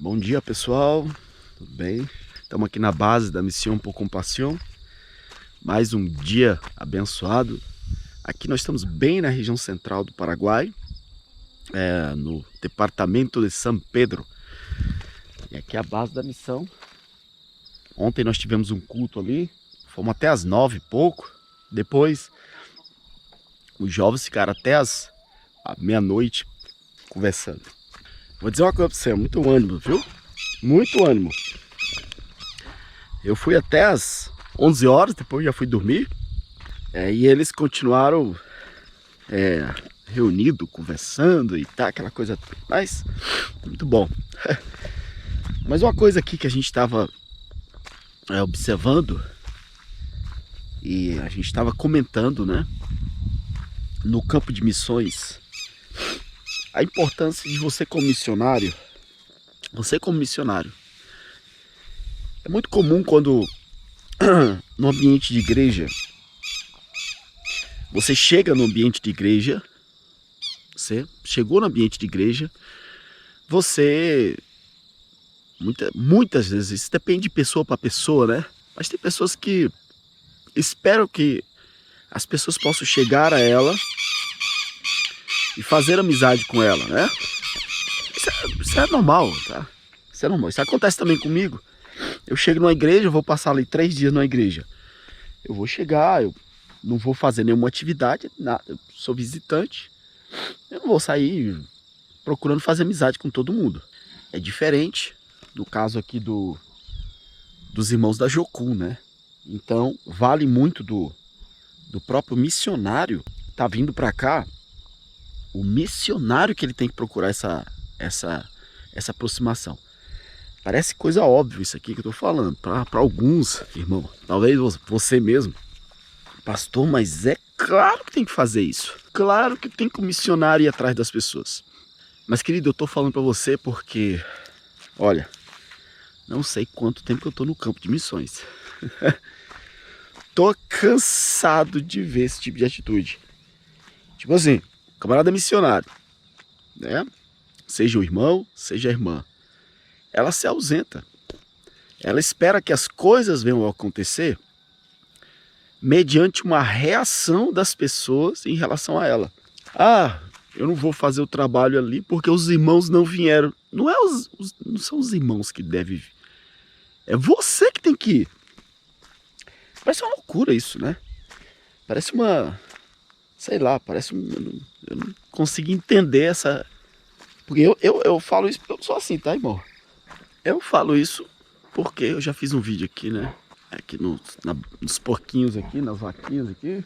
Bom dia, pessoal, tudo bem? Estamos aqui na base da Missão por Compaixão. Mais um dia abençoado. Aqui nós estamos bem na região central do Paraguai, no departamento de São Pedro. E aqui é a base da missão. Ontem nós tivemos um culto ali, fomos até as 9 e pouco. Depois os jovens ficaram até a meia-noite conversando. Vou dizer uma coisa pra você, muito ânimo, viu? Muito ânimo. Eu fui até as 11 horas, depois já fui dormir. E eles continuaram reunidos, conversando e tá, aquela coisa toda. Mas, muito bom. Mas uma coisa aqui que a gente estava observando e a gente estava comentando, né? No campo de missões, a importância de você como missionário. É muito comum quando no ambiente de igreja, você chega no ambiente de igreja, você chegou no ambiente de igreja, você, muitas vezes, isso depende de pessoa para pessoa, né? Mas tem pessoas que esperam que as pessoas possam chegar a ela e fazer amizade com ela, né? Isso é normal, tá? Isso é normal. Isso acontece também comigo. Eu chego numa igreja, eu vou passar ali 3 dias numa igreja. Eu vou chegar, eu não vou fazer nenhuma atividade, nada. Eu sou visitante. Eu não vou sair procurando fazer amizade com todo mundo. É diferente do caso aqui dos irmãos da Jocum, né? Então, vale muito do próprio missionário tá vindo para cá. O missionário que ele tem que procurar essa aproximação. Parece coisa óbvia isso aqui que eu tô falando. Para alguns, irmão, talvez você mesmo, pastor, mas é claro que tem que fazer isso. Claro que tem que o missionário ir atrás das pessoas. Mas, querido, eu tô falando para você porque, olha, não sei quanto tempo que eu tô no campo de missões. Tô cansado de ver esse tipo de atitude. Tipo assim, camarada missionário, né? Seja o irmão, seja a irmã. Ela se ausenta. Ela espera que as coisas venham a acontecer mediante uma reação das pessoas em relação a ela. Ah, eu não vou fazer o trabalho ali porque os irmãos não vieram. Não são os irmãos que devem vir. É você que tem que ir. Parece uma loucura isso, né? Parece uma... Sei lá, eu não consigo entender essa... Porque eu falo isso porque eu sou assim, tá, irmão? Eu falo isso porque eu já fiz um vídeo aqui, né? Aqui nos porquinhos aqui, nas vaquinhas aqui.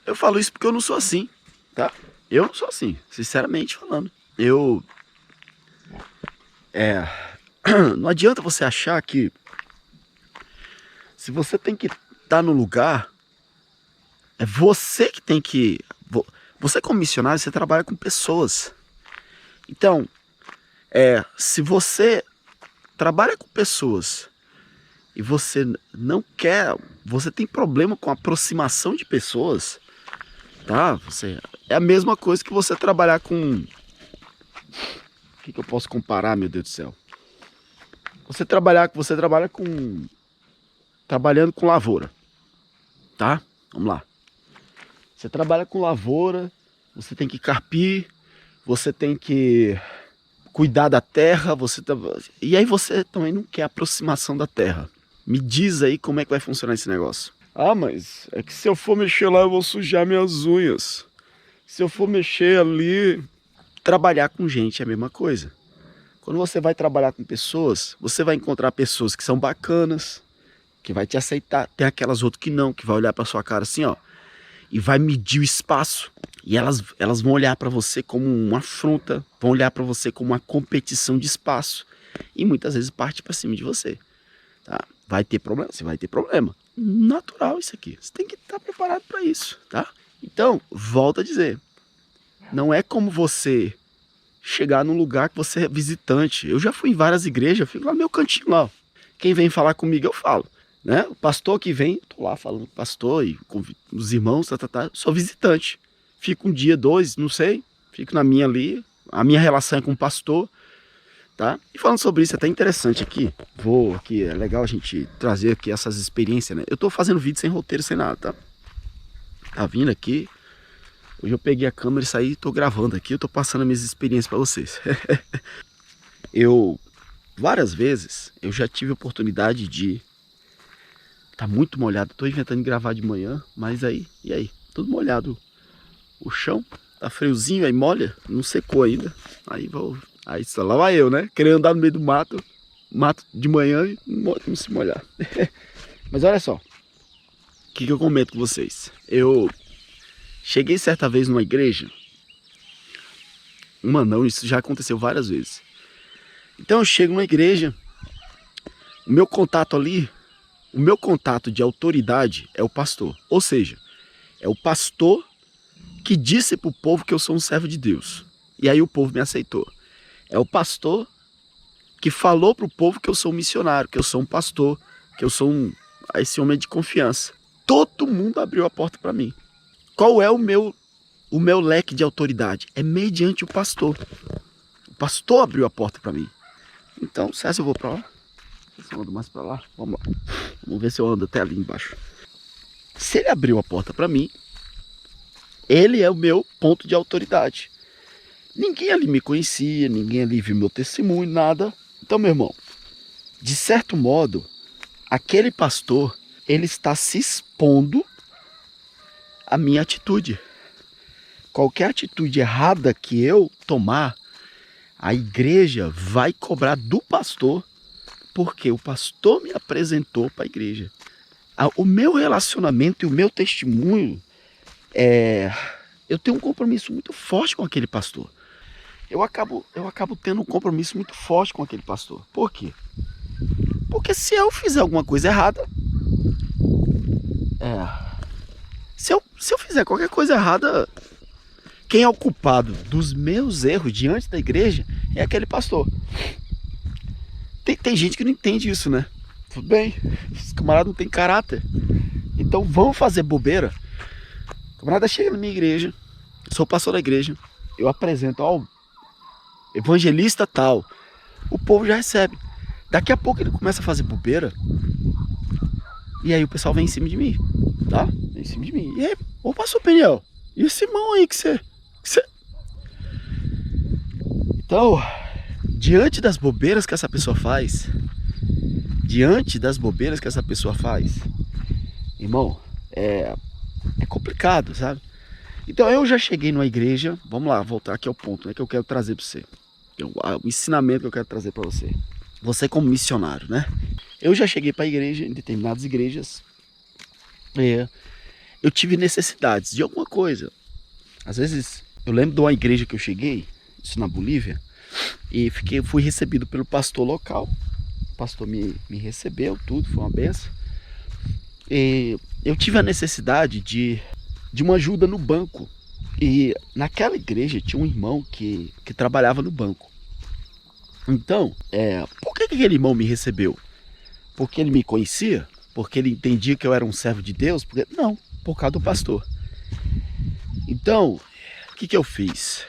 Eu falo isso porque eu não sou assim, tá? Eu não sou assim, sinceramente falando. Não adianta você achar que se você tem que estar no lugar, é você que tem que... Você como missionário, você trabalha com pessoas. Então, se você trabalha com pessoas e você não quer, você tem problema com a aproximação de pessoas, tá? É a mesma coisa que você trabalhar com... O que eu posso comparar, meu Deus do céu? Você trabalha trabalhando com lavoura, tá? Vamos lá. Você trabalha com lavoura, você tem que carpir, você tem que cuidar da terra, e aí você também não quer aproximação da terra. Me diz aí como é que vai funcionar esse negócio. Ah, mas é que se eu for mexer lá eu vou sujar minhas unhas. Se eu for mexer ali... Trabalhar com gente é a mesma coisa. Quando você vai trabalhar com pessoas, você vai encontrar pessoas que são bacanas, que vai te aceitar. Tem aquelas outras que não, que vai olhar pra sua cara assim, ó, e vai medir o espaço. E elas vão olhar para você como uma afronta, vão olhar para você como uma competição de espaço. E muitas vezes parte para cima de você. Tá? Vai ter problema? Você vai ter problema. Natural isso aqui. Você tem que estar preparado para isso. Tá? Então, volto a dizer. Não é como você chegar num lugar que você é visitante. Eu já fui em várias igrejas, eu fico lá no meu cantinho lá. Ó. Quem vem falar comigo, eu falo. Né? O pastor que vem, tô lá falando com o pastor e com os irmãos, sou visitante. Fico um dia, 2, não sei, fico na minha ali, a minha relação é com o pastor, tá? E falando sobre isso, é até interessante aqui. Aqui, é legal a gente trazer aqui essas experiências, né? Eu tô fazendo vídeo sem roteiro, sem nada, tá? Tá vindo aqui. Hoje eu peguei a câmera e saí e tô gravando aqui. Eu tô passando as minhas experiências pra vocês. Várias vezes, eu já tive a oportunidade de... Tá muito molhado. Tô inventando gravar de manhã, mas aí... E aí? Tudo molhado. O chão tá friozinho, aí molha. Não secou ainda. Aí só lá vai eu, né? Querendo andar no meio do mato de manhã e não se molhar. Mas olha só. O que eu comento com vocês? Eu cheguei certa vez numa igreja. Não, isso já aconteceu várias vezes. Então eu chego numa igreja. O meu contato ali, o meu contato de autoridade é o pastor. Ou seja, é o pastor que disse para o povo que eu sou um servo de Deus. E aí o povo me aceitou. É o pastor que falou para o povo que eu sou um missionário, que eu sou um pastor, que eu sou esse homem de confiança. Todo mundo abriu a porta para mim. Qual é o meu leque de autoridade? É mediante o pastor. O pastor abriu a porta para mim. Então, será que eu vou para lá? Se eu ando mais para lá, vamos lá. Vamos ver se eu ando até ali embaixo. Se ele abriu a porta para mim, ele é o meu ponto de autoridade. Ninguém ali me conhecia, ninguém ali viu meu testemunho, nada. Então, meu irmão, de certo modo, aquele pastor, ele está se expondo à minha atitude. Qualquer atitude errada que eu tomar, a igreja vai cobrar do pastor, porque o pastor me apresentou para a igreja. O meu relacionamento e o meu testemunho, eu tenho um compromisso muito forte com aquele pastor. Eu acabo tendo um compromisso muito forte com aquele pastor. Por quê? Porque se eu fizer alguma coisa errada, se eu fizer qualquer coisa errada, quem é o culpado dos meus erros diante da igreja é aquele pastor. Tem gente que não entende isso, né? Tudo bem, esse camarada não tem caráter. Então vamos fazer bobeira. O camarada chega na minha igreja, eu sou pastor da igreja, eu apresento ao evangelista tal, o povo já recebe. Daqui a pouco ele começa a fazer bobeira, e aí o pessoal vem em cima de mim, tá? Vem em cima de mim. E aí, ô pastor Peniel, e esse irmão aí que você... Então, diante das bobeiras que essa pessoa faz, irmão, é complicado, sabe? Então eu já cheguei numa igreja, vamos lá, voltar aqui ao ponto, né, que eu quero trazer para você. O ensinamento que eu quero trazer para você. Você como missionário, né? Eu já cheguei para a igreja, em determinadas igrejas, eu tive necessidades de alguma coisa. Às vezes, eu lembro de uma igreja que eu cheguei, isso na Bolívia, e fui recebido pelo pastor local. O pastor me recebeu, tudo, foi uma benção. E eu tive a necessidade de uma ajuda no banco. E naquela igreja tinha um irmão que trabalhava no banco. Então, por que aquele irmão me recebeu? Porque ele me conhecia? Porque ele entendia que eu era um servo de Deus? Não, por causa do pastor. Então, o que eu fiz?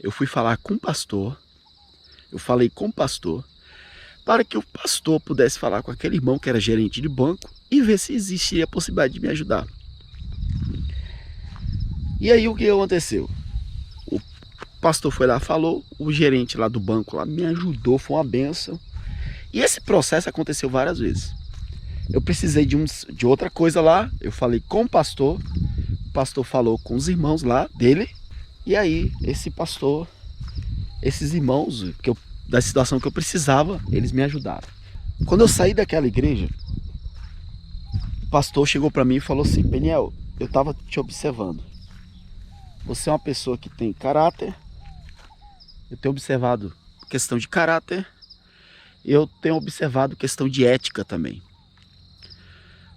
Eu fui falar com o pastor, eu falei com o pastor, para que o pastor pudesse falar com aquele irmão que era gerente de banco e ver se existia a possibilidade de me ajudar. E aí o que aconteceu? O pastor foi lá, falou, o gerente lá do banco lá me ajudou, foi uma benção. E esse processo aconteceu várias vezes. Eu precisei de outra coisa lá, eu falei com o pastor falou com os irmãos lá dele, e aí esses irmãos da situação que eu precisava, eles me ajudaram. Quando eu saí daquela igreja, o pastor chegou para mim e falou assim: Peniel, eu estava te observando. Você é uma pessoa que tem caráter. Eu tenho observado questão de caráter. E eu tenho observado questão de ética também.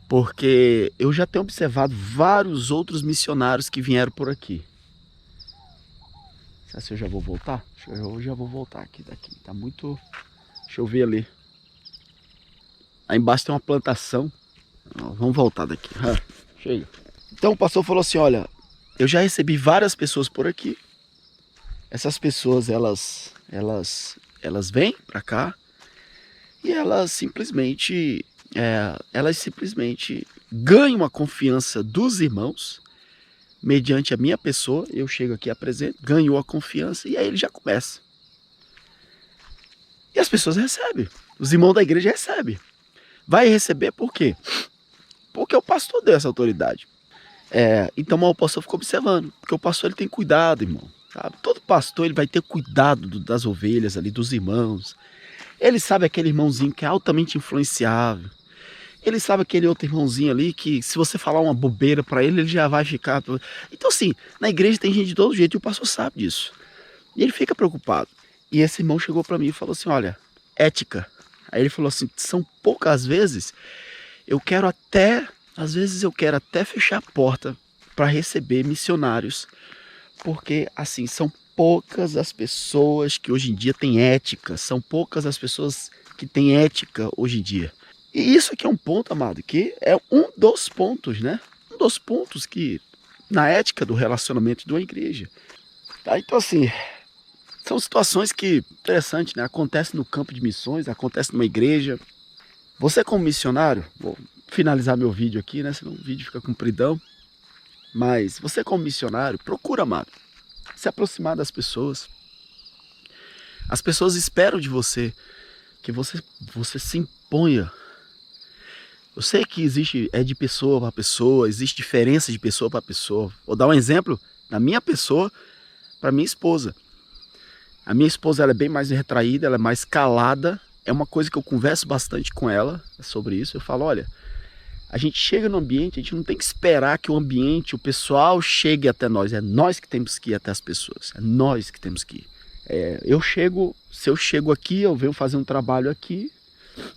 Porque eu já tenho observado vários outros missionários que vieram por aqui. Será que eu já vou voltar? Eu já vou voltar aqui daqui. Tá muito... Deixa eu ver ali. Aí embaixo tem uma plantação. Vamos voltar daqui. Chega. Então o pastor falou assim: olha, eu já recebi várias pessoas por aqui. Essas pessoas, elas elas vêm para cá e elas simplesmente ganham a confiança dos irmãos mediante a minha pessoa. Eu chego aqui, apresento, ganhou a confiança e aí ele já começa. E as pessoas recebem, os irmãos da igreja recebem. Vai receber por quê? Porque o pastor deu essa autoridade. Então o pastor ficou observando, porque o pastor ele tem cuidado, irmão. Sabe? Todo pastor ele vai ter cuidado das ovelhas ali, dos irmãos. Ele sabe aquele irmãozinho que é altamente influenciável. Ele sabe aquele outro irmãozinho ali que se você falar uma bobeira para ele, ele já vai ficar... Então assim, na igreja tem gente de todo jeito e o pastor sabe disso. E ele fica preocupado. E esse irmão chegou para mim e falou assim, olha, ética. Aí ele falou assim, são poucas vezes, às vezes eu quero até fechar a porta para receber missionários. Porque assim, são poucas as pessoas que hoje em dia têm ética, são poucas as pessoas que têm ética hoje em dia. E isso aqui é um ponto, amado, que é um dos pontos, né? Um dos pontos que, na ética do relacionamento de uma igreja. Tá? Então assim, são situações que, interessante, né? Acontece no campo de missões, acontece numa igreja. Você como missionário, vou finalizar meu vídeo aqui, né? Senão o vídeo fica compridão. Mas você como missionário, procura, amado, se aproximar das pessoas. As pessoas esperam de você que você se imponha. Eu sei que existe de pessoa para pessoa, existe diferença de pessoa para pessoa. Vou dar um exemplo da minha pessoa para minha esposa. A minha esposa ela é bem mais retraída, ela é mais calada. É uma coisa que eu converso bastante com ela sobre isso. Eu falo, olha, a gente chega no ambiente, a gente não tem que esperar que o ambiente, o pessoal chegue até nós. É nós que temos que ir até as pessoas. É nós que temos que ir. Se eu chego aqui, eu venho fazer um trabalho aqui,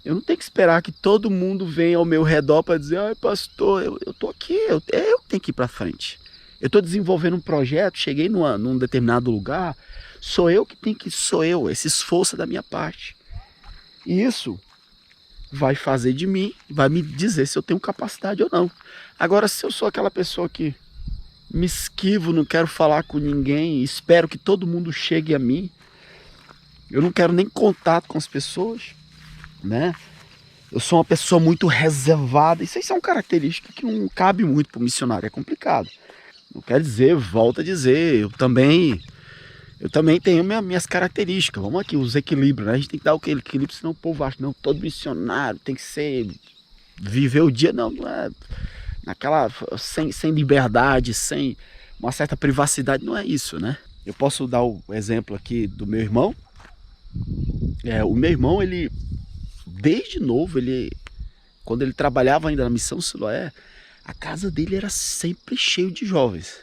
eu não tenho que esperar que todo mundo venha ao meu redor para dizer, ai pastor, eu tô aqui, eu que tenho que ir para frente. Eu estou desenvolvendo um projeto, cheguei num determinado lugar, sou eu, esse esforço é da minha parte. E isso vai fazer de mim, vai me dizer se eu tenho capacidade ou não. Agora, se eu sou aquela pessoa que me esquivo, não quero falar com ninguém, espero que todo mundo chegue a mim, eu não quero nem contato com as pessoas, né? Eu sou uma pessoa muito reservada. Isso aí são características que não cabe muito para o missionário, é complicado. Não quer dizer, volto a dizer, eu também tenho minhas características. Vamos aqui, os equilíbrios, né? A gente tem que dar o equilíbrio, senão o povo acha, não, todo missionário tem que viver o dia, não é sem liberdade, sem uma certa privacidade, não é isso, né? Eu posso dar o exemplo aqui do meu irmão. O meu irmão, ele, desde novo, quando ele trabalhava ainda na Missão Siloé, a casa dele era sempre cheio de jovens.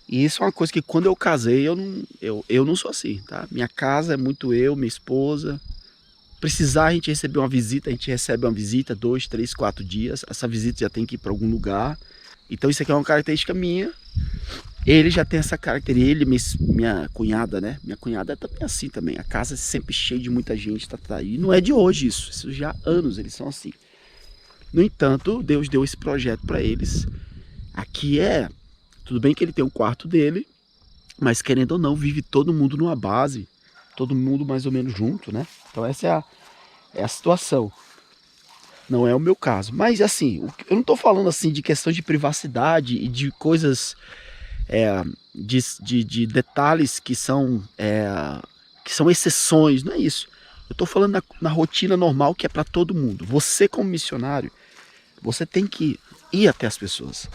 E isso é uma coisa que quando eu casei, eu não sou assim, tá? Minha casa é muito eu, minha esposa. Precisar a gente receber uma visita, a gente recebe uma visita 2, 3, 4 dias. Essa visita já tem que ir para algum lugar. Então isso aqui é uma característica minha. Ele já tem essa característica, minha cunhada, né? Minha cunhada também é assim também. A casa é sempre cheia de muita gente, tá. E não é de hoje isso já há anos eles são assim. No entanto, Deus deu esse projeto para eles. Aqui tudo bem que ele tem um quarto dele, mas querendo ou não, vive todo mundo numa base, todo mundo mais ou menos junto, né? Então essa é a situação. Não é o meu caso. Mas assim, eu não estou falando assim de questão de privacidade e de coisas, de detalhes que são exceções, não é isso. Eu estou falando na rotina normal que é para todo mundo. Você como missionário, você tem que ir até as pessoas.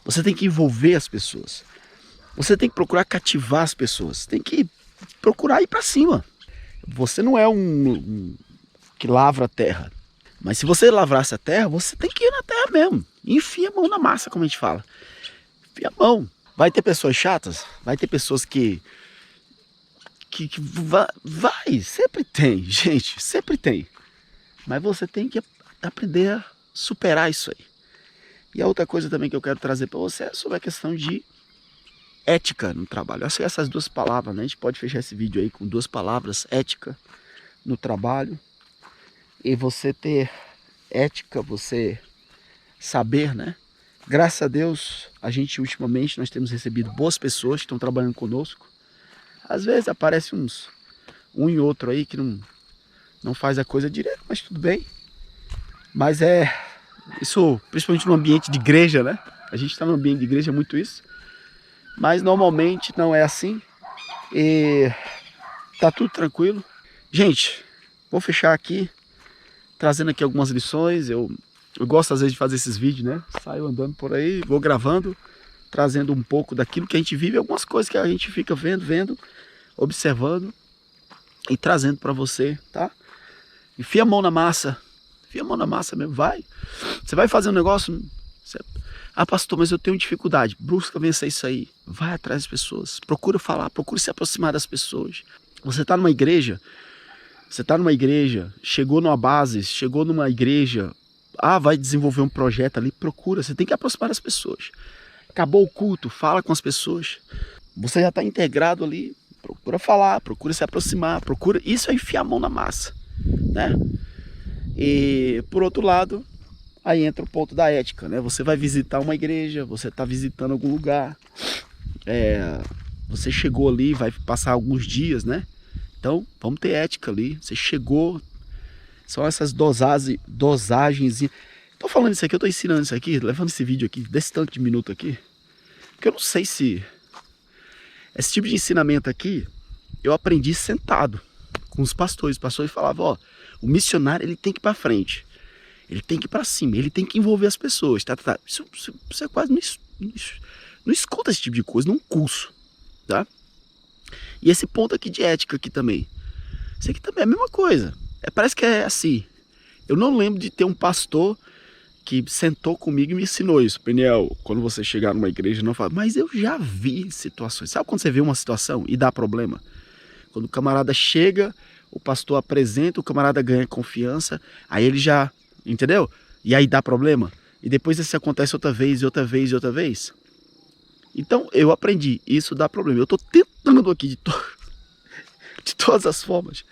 Você tem que envolver as pessoas. Você tem que procurar cativar as pessoas. Tem que procurar ir para cima. Você não é um que lavra a terra. Mas se você lavrasse a terra, você tem que ir na terra mesmo. Enfia a mão na massa, como a gente fala. Enfia a mão. Vai ter pessoas chatas? Vai ter pessoas que vai. Sempre tem, gente. Sempre tem. Mas você tem que aprender a superar isso aí. E a outra coisa também que eu quero trazer para você é sobre a questão de ética no trabalho. Eu acho que essas duas palavras, né? A gente pode fechar esse vídeo aí com duas palavras: ética no trabalho. E você ter ética, você saber, né? Graças a Deus, nós temos recebido boas pessoas que estão trabalhando conosco. Às vezes aparecem uns um e outro aí que não faz a coisa direito, mas tudo bem. Mas isso, principalmente no ambiente de igreja, né? A gente está no ambiente de igreja, é muito isso. Mas normalmente não é assim. E tá tudo tranquilo. Gente, vou fechar aqui, trazendo aqui algumas lições. Eu gosto às vezes de fazer esses vídeos, né? Saio andando por aí, vou gravando, trazendo um pouco daquilo que a gente vive, algumas coisas que a gente fica vendo, observando e trazendo para você, tá? Enfia a mão na massa. Enfia a mão na massa mesmo, vai. Você vai fazer um negócio... Ah, pastor, mas eu tenho dificuldade. Busca vencer isso aí. Vai atrás das pessoas. Procura falar, procura se aproximar das pessoas. Você está numa igreja, chegou numa base, chegou numa igreja, vai desenvolver um projeto ali, procura, você tem que aproximar das pessoas. Acabou o culto, fala com as pessoas. Você já está integrado ali, procura falar, procura se aproximar, procura... Isso é enfiar a mão na massa, né? E, por outro lado, aí entra o ponto da ética, né? Você vai visitar uma igreja, você está visitando algum lugar, você chegou ali, vai passar alguns dias, né? Então, vamos ter ética ali. Você chegou, são essas dosagens. Tô falando isso aqui, eu tô ensinando isso aqui, levando esse vídeo aqui, desse tanto de minuto aqui, porque eu não sei se... Esse tipo de ensinamento aqui, eu aprendi sentado com os pastores. Os pastores falavam, o missionário ele tem que ir para frente. Ele tem que ir para cima, ele tem que envolver as pessoas. Tá. Isso você quase não escuta esse tipo de coisa num curso, tá? E esse ponto aqui de ética aqui também. Isso aqui também é a mesma coisa. Parece que é assim. Eu não lembro de ter um pastor que sentou comigo e me ensinou isso. Peniel, quando você chegar numa igreja, não fala. Mas eu já vi situações. Sabe quando você vê uma situação e dá problema? Quando o camarada chega, o pastor apresenta, o camarada ganha confiança, aí ele já... Entendeu? E aí dá problema. E depois isso acontece outra vez, e outra vez, e outra vez. Então eu aprendi, isso dá problema. Eu estou tentando aqui de todas as formas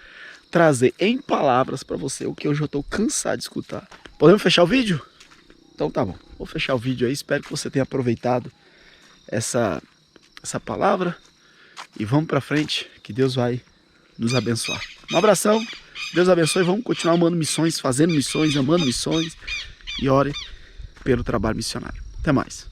trazer em palavras para você o que eu já estou cansado de escutar. Podemos fechar o vídeo? Então tá bom, vou fechar o vídeo aí. Espero que você tenha aproveitado essa palavra. E vamos para frente, que Deus vai nos abençoar. Um abração, Deus abençoe. Vamos continuar amando missões, fazendo missões, amando missões. E ore pelo trabalho missionário. Até mais.